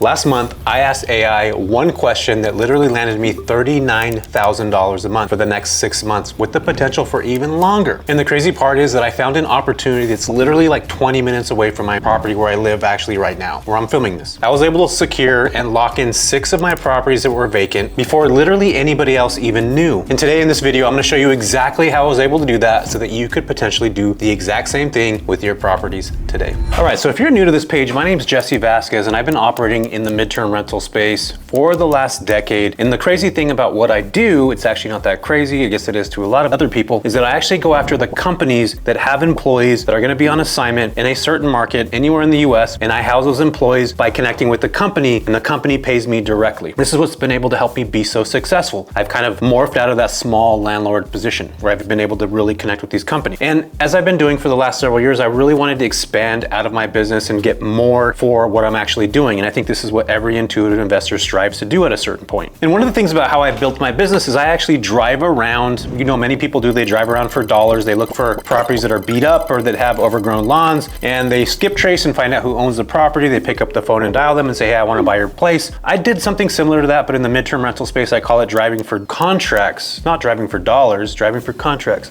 Last month, I asked AI one question that literally landed me $39,000 a month for the next 6 months with the potential for even longer. And the crazy part is that I found an opportunity that's literally like 20 minutes away from my property where I live actually right now, where I'm filming this. I was able to secure and lock in 6 of my properties that were vacant before literally anybody else even knew. And today in this video, I'm gonna show you exactly how I was able to do that so that you could potentially do the exact same thing with your properties today. All right, so if you're new to this page, my name is Vasquez, and I've been operating in the midterm rental space for the last decade. And the crazy thing about what I do, it's actually not that crazy, I guess it is to a lot of other people, is that I actually go after the companies that have employees that are gonna be on assignment in a certain market anywhere in the US, and I house those employees by connecting with the company, and the company pays me directly. This is what's been able to help me be so successful. I've kind of morphed out of that small landlord position where I've been able to really connect with these companies. And as I've been doing for the last several years, I really wanted to expand out of my business and get more for what I'm actually doing. And I think this is what every intuitive investor strives to do at a certain point. And one of the things about how I built my business is I actually drive around, you know, many people do, they drive around for dollars. They look for properties that are beat up or that have overgrown lawns, and they skip trace and find out who owns the property. They pick up the phone and dial them and say, hey, I want to buy your place. I did something similar to that, but in the midterm rental space, I call it driving for contracts, not driving for dollars, driving for contracts.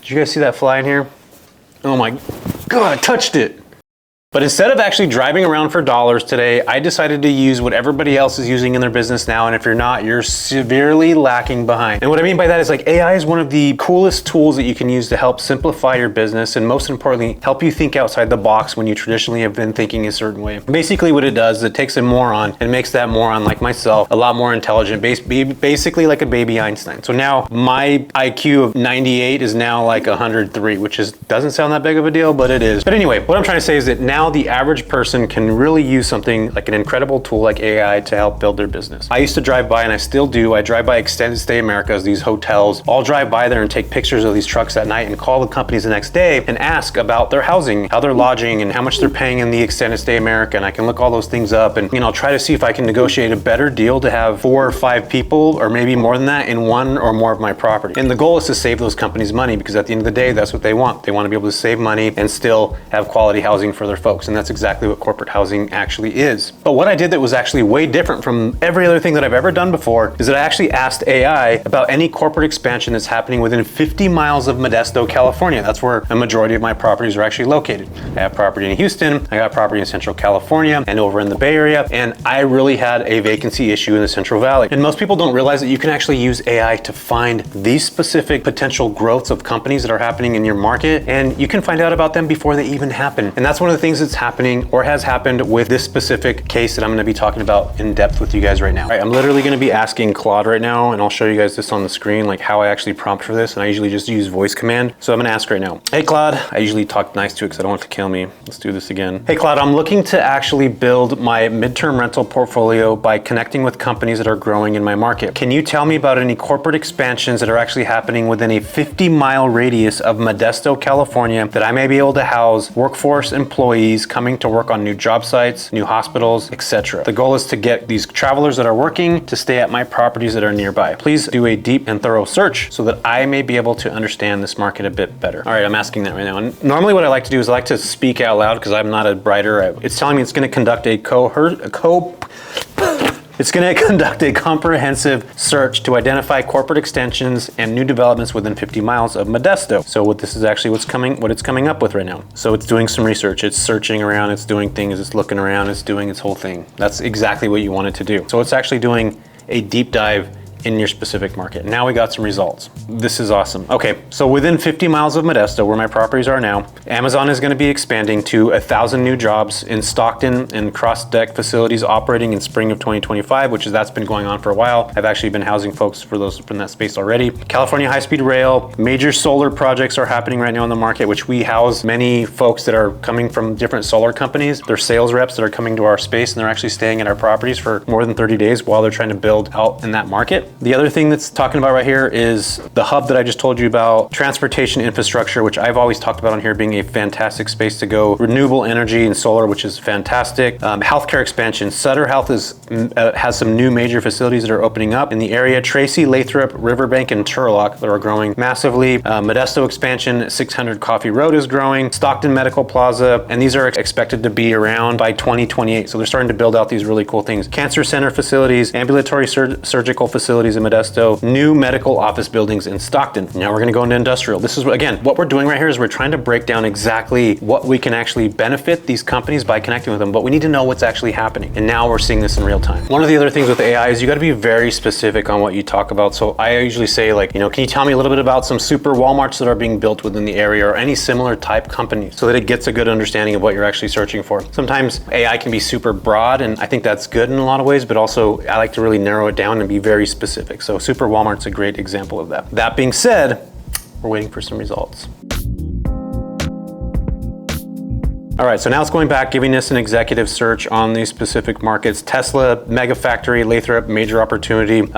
Did you guys see that fly in here? Oh my God, I touched it. But instead of actually driving around for dollars today, I decided to use what everybody else is using in their business now. And if you're not, you're severely lacking behind. And what I mean by that is like AI is one of the coolest tools that you can use to help simplify your business and most importantly, help you think outside the box when you traditionally have been thinking a certain way. Basically what it does is it takes a moron and makes that moron like myself a lot more intelligent, basically like a baby Einstein. So now my IQ of 98 is now like 103, which doesn't sound that big of a deal, but it is. But anyway, what I'm trying to say is that now the average person can really use something like an incredible tool like AI to help build their business. I used to drive by, and I still do, I drive by Extended Stay Americas, these hotels. I'll drive by there and take pictures of these trucks at night and call the companies the next day and ask about their housing, how they're lodging, and how much they're paying in the Extended Stay America. And I can look all those things up and, you know, try to see if I can negotiate a better deal to have 4 or 5 people, or maybe more than that, in one or more of my property. And the goal is to save those companies money, because at the end of the day, that's what they want. They want to be able to save money and still have quality housing for their folks. And that's exactly what corporate housing actually is. But what I did that was actually way different from every other thing that I've ever done before is that I actually asked AI about any corporate expansion that's happening within 50 miles of Modesto, California. That's where a majority of my properties are actually located. I have property in Houston, I got property in Central California and over in the Bay Area, and I really had a vacancy issue in the Central Valley. And most people don't realize that you can actually use AI to find these specific potential growths of companies that are happening in your market, and you can find out about them before they even happen. And that's one of the things that's happening or has happened with this specific case that I'm going to be talking about in depth with you guys right now. All right, I'm literally going to be asking Claude right now, and I'll show you guys this on the screen, like how I actually prompt for this. And I usually just use voice command. So I'm going to ask right now, hey Claude, I usually talk nice to it because I don't want it to kill me. Let's do this again. Hey Claude, I'm looking to actually build my midterm rental portfolio by connecting with companies that are growing in my market. Can you tell me about any corporate expansions that are actually happening within a 50-mile radius of Modesto, California, that I may be able to house workforce employees coming to work on new job sites, new hospitals, etc. The goal is to get these travelers that are working to stay at my properties that are nearby. Please do a deep and thorough search so that I may be able to understand this market a bit better. All right, I'm asking that right now. And normally what I like to do is I like to speak out loud because I'm not a writer. It's telling me it's going to conduct It's going to conduct a comprehensive search to identify corporate extensions and new developments within 50 miles of Modesto. So what this is actually what it's coming up with right now. So it's doing some research. It's searching around. It's doing things. It's looking around. It's doing its whole thing. That's exactly what you want it to do. So it's actually doing a deep dive in your specific market. Now we got some results. This is awesome. Okay, so within 50 miles of Modesto, where my properties are now, Amazon is going to be expanding to 1,000 new jobs in Stockton and cross-deck facilities operating in spring of 2025, that's been going on for a while. I've actually been housing folks for those from that space already. California high-speed rail, major solar projects are happening right now in the market, which we house many folks that are coming from different solar companies. They're sales reps that are coming to our space, and they're actually staying at our properties for more than 30 days while they're trying to build out in that market. The other thing that's talking about right here is the hub that I just told you about, transportation infrastructure, which I've always talked about on here being a fantastic space to go, renewable energy and solar, which is fantastic. Healthcare expansion. Sutter Health has some new major facilities that are opening up in the area. Tracy, Lathrop, Riverbank, and Turlock that are growing massively. Modesto expansion, 600 Coffee Road is growing. Stockton Medical Plaza, and these are expected to be around by 2028. So they're starting to build out these really cool things. Cancer center facilities, ambulatory surgical facilities in Modesto, new medical office buildings in Stockton. Now we're gonna go into industrial. This is, again, what we're doing right here is we're trying to break down exactly what we can actually benefit these companies by connecting with them, but we need to know what's actually happening. And now we're seeing this in real time. One of the other things with AI is you gotta be very specific on what you talk about. So I usually say, like, you know, can you tell me a little bit about some super Walmarts that are being built within the area or any similar type companies, so that it gets a good understanding of what you're actually searching for. Sometimes AI can be super broad, and I think that's good in a lot of ways, but also I like to really narrow it down and be very specific. So Super Walmart's a great example of that. That being said, we're waiting for some results. All right, so now it's going back, giving us an executive search on these specific markets. Tesla, mega factory, Lathrop, major opportunity,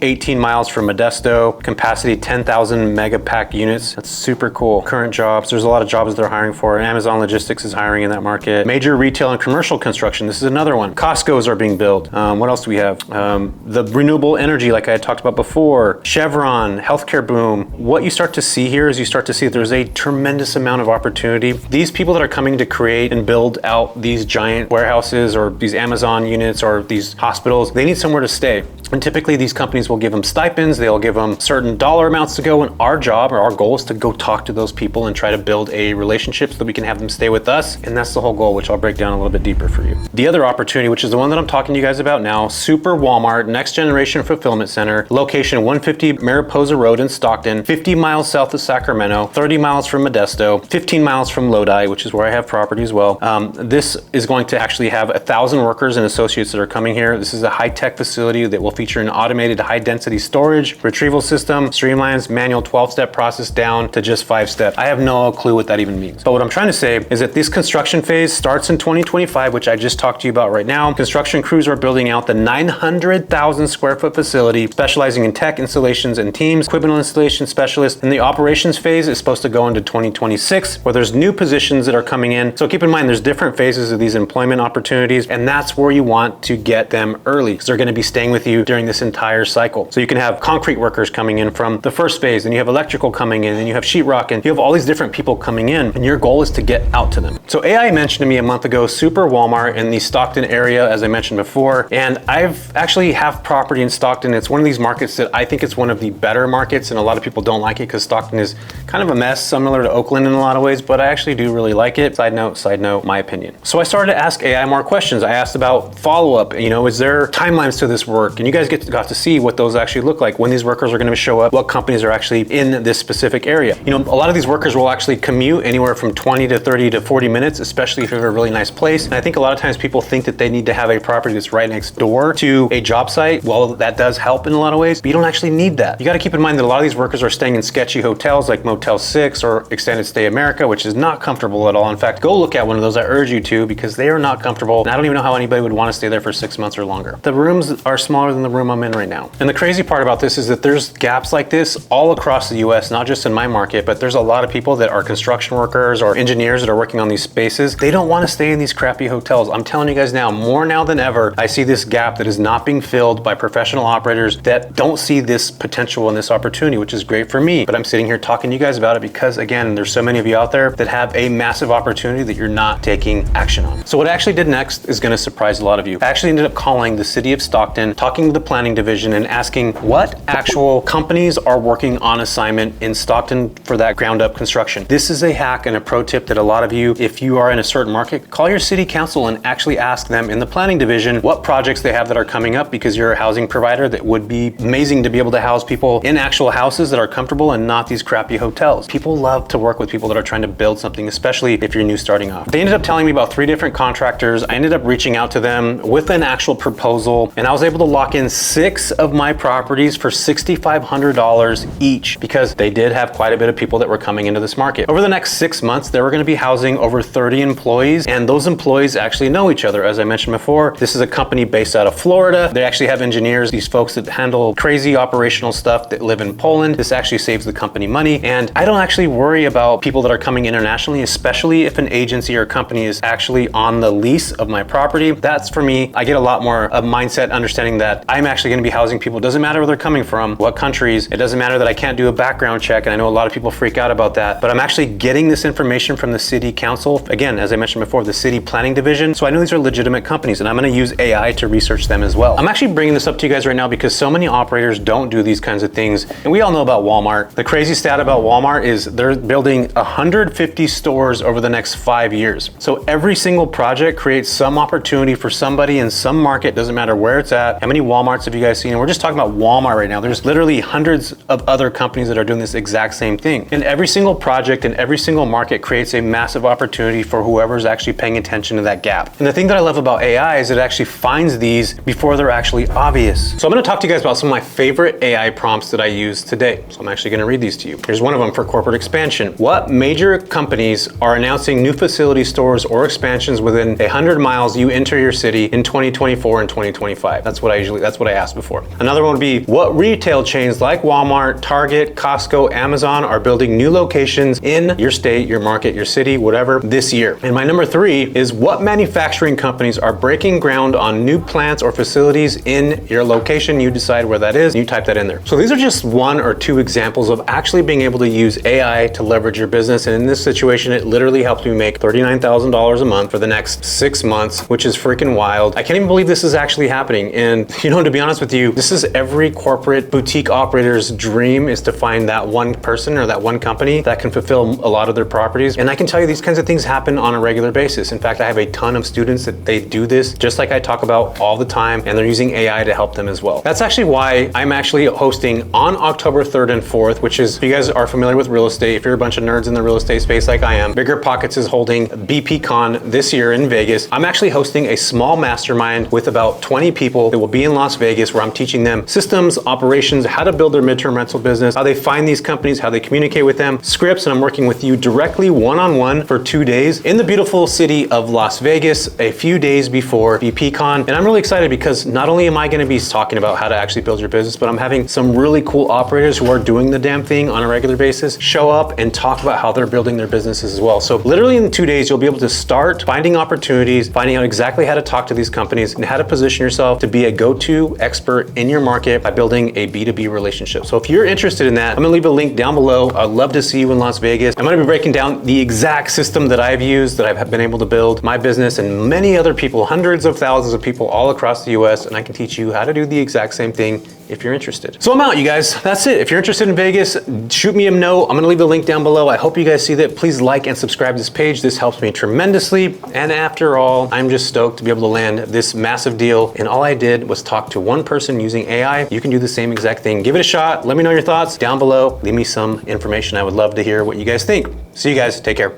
18 miles from Modesto, capacity 10,000 mega pack units. That's super cool. Current jobs, there's a lot of jobs they're hiring for. Amazon Logistics is hiring in that market. Major retail and commercial construction, this is another one. Costco's are being built. What else do we have? The renewable energy, like I had talked about before. Chevron, healthcare boom. What you start to see here is you start to see that there's a tremendous amount of opportunity. These people that are coming to create and build out these giant warehouses or these Amazon units or these hospitals, they need somewhere to stay. And typically these companies will give them stipends, they'll give them certain dollar amounts to go, and our job or our goal is to go talk to those people and try to build a relationship so that we can have them stay with us. And that's the whole goal, which I'll break down a little bit deeper for you. The other opportunity, which is the one that I'm talking to you guys about now, Super Walmart, next generation fulfillment center, location 150 Mariposa Road in Stockton, 50 miles south of Sacramento, 30 miles from Modesto, 15 miles from Lodi, which is where I have property as well. This is going to actually have 1,000 workers and associates that are coming here. This is a high-tech facility that will feature an automated high-density storage, retrieval system, streamlines manual 12-step process down to just 5-step. I have no clue what that even means. But what I'm trying to say is that this construction phase starts in 2025, which I just talked to you about right now. Construction crews are building out the 900,000 square foot facility, specializing in tech installations and teams, equipment installation specialists. And the operations phase is supposed to go into 2026, where there's new positions that are coming in. So keep in mind, there's different phases of these employment opportunities, and that's where you want to get them early, because they're going to be staying with you during this entire cycle. So you can have concrete workers coming in from the first phase, and you have electrical coming in, and you have sheetrock, and you have all these different people coming in, and your goal is to get out to them. So AI mentioned to me a month ago, Super Walmart in the Stockton area, as I mentioned before, and I've actually have property in Stockton. It's one of these markets that I think it's one of the better markets, and a lot of people don't like it because Stockton is kind of a mess, similar to Oakland in a lot of ways, but I actually do really like it. Side note, my opinion. So I started to ask AI more questions. I asked about follow-up, you know, is there timelines to this work? And you guys got to see what those actually look like, when these workers are going to show up, what companies are actually in this specific area. You know, a lot of these workers will actually commute anywhere from 20 to 30 to 40 minutes, especially if you have a really nice place. And I think a lot of times people think that they need to have a property that's right next door to a job site. Well, that does help in a lot of ways, but you don't actually need that. You got to keep in mind that a lot of these workers are staying in sketchy hotels like Motel 6 or Extended Stay America, which is not comfortable at all. In fact, go look at one of those. I urge you to, because they are not comfortable. And I don't even know how anybody would want to stay there for 6 months or longer. The rooms are smaller than the room I'm in right now. And the crazy part about this is that there's gaps like this all across the US, not just in my market, but there's a lot of people that are construction workers or engineers that are working on these spaces. They don't want to stay in these crappy hotels. I'm telling you guys now, more now than ever, I see this gap that is not being filled by professional operators that don't see this potential and this opportunity, which is great for me. But I'm sitting here talking to you guys about it because, again, there's so many of you out there that have a massive opportunity that you're not taking action on. So what I actually did next is going to surprise a lot of you. I actually ended up calling the city of Stockton, talking to the planning division, and asking what actual companies are working on assignment in Stockton for that ground up construction. This is a hack and a pro tip that a lot of you, if you are in a certain market, call your city council and actually ask them in the planning division what projects they have that are coming up, because you're a housing provider that would be amazing to be able to house people in actual houses that are comfortable and not these crappy hotels. People love to work with people that are trying to build something, especially if you're new starting off. They ended up telling me about 3 different contractors. I ended up reaching out to them with an actual proposal, and I was able to lock in in 6 of my properties for $6,500 each because they did have quite a bit of people that were coming into this market. Over the next 6 months, they were going to be housing over 30 employees, and those employees actually know each other. As I mentioned before, this is a company based out of Florida. They actually have engineers, these folks that handle crazy operational stuff that live in Poland. This actually saves the company money, and I don't actually worry about people that are coming internationally, especially if an agency or company is actually on the lease of my property. That's for me, I get a lot more of mindset understanding that I'm actually going to be housing people. It doesn't matter where they're coming from, what countries. It doesn't matter that I can't do a background check, and I know a lot of people freak out about that, but I'm actually getting this information from the city council. Again, as I mentioned before, the city planning division. So I know these are legitimate companies, and I'm going to use AI to research them as well. I'm actually bringing this up to you guys right now because so many operators don't do these kinds of things. And we all know about Walmart. The crazy stat about Walmart is they're building 150 stores over the next 5 years. So every single project creates some opportunity for somebody in some market, doesn't matter where it's at. How many Walmarts have you guys seen? And we're just talking about Walmart right now. There's literally hundreds of other companies that are doing this exact same thing. And every single project in every single market creates a massive opportunity for whoever's actually paying attention to that gap. And the thing that I love about AI is it actually finds these before they're actually obvious. So I'm going to talk to you guys about some of my favorite AI prompts that I use today. So I'm actually going to read these to you. Here's one of them for corporate expansion. What major companies are announcing new facility stores or expansions within 100 miles you enter your city in 2024 and 2025? That's what I asked before. Another one would be, what retail chains like Walmart, Target, Costco, Amazon are building new locations in your state, your market, your city, whatever, this year? And my number 3 is, what manufacturing companies are breaking ground on new plants or facilities in your location? You decide where that is, you type that in there. So these are just 1 or 2 examples of actually being able to use AI to leverage your business. And in this situation, it literally helped me make $39,000 a month for the next 6 months, which is freaking wild. I can't even believe this is actually happening. And to be honest with you, this is every corporate boutique operator's dream, is to find that one person or that one company that can fulfill a lot of their properties. And I can tell you these kinds of things happen on a regular basis. In fact, I have a ton of students that they do this just like I talk about all the time, and they're using AI to help them as well. That's actually why I'm actually hosting on October 3rd and 4th, which is, if you guys are familiar with real estate, if you're a bunch of nerds in the real estate space like I am, Bigger Pockets is holding BPCon this year in Vegas. I'm actually hosting a small mastermind with about 20 people that will be in Las Vegas, where I'm teaching them systems, operations, how to build their midterm rental business, how they find these companies, how they communicate with them, scripts, and I'm working with you directly one-on-one for 2 days in the beautiful city of Las Vegas, a few days before BPCon. And I'm really excited because not only am I going to be talking about how to actually build your business, but I'm having some really cool operators who are doing the damn thing on a regular basis show up and talk about how they're building their businesses as well. So literally in 2 days, you'll be able to start finding opportunities, finding out exactly how to talk to these companies and how to position yourself to be a go-to expert in your market by building a B2B relationship. So if you're interested in that, I'm gonna leave a link down below. I'd love to see you in Las Vegas. I'm gonna be breaking down the exact system that I've used, that I've been able to build my business and many other people, hundreds of thousands of people all across the US, and I can teach you how to do the exact same thing if you're interested. So I'm out, you guys. That's it. If you're interested in Vegas, shoot me a note. I'm gonna leave the link down below. I hope you guys see that. Please like and subscribe to this page. This helps me tremendously. And after all, I'm just stoked to be able to land this massive deal. And all I did was talk to one person using AI. You can do the same exact thing. Give it a shot. Let me know your thoughts down below. Leave me some information. I would love to hear what you guys think. See you guys. Take care.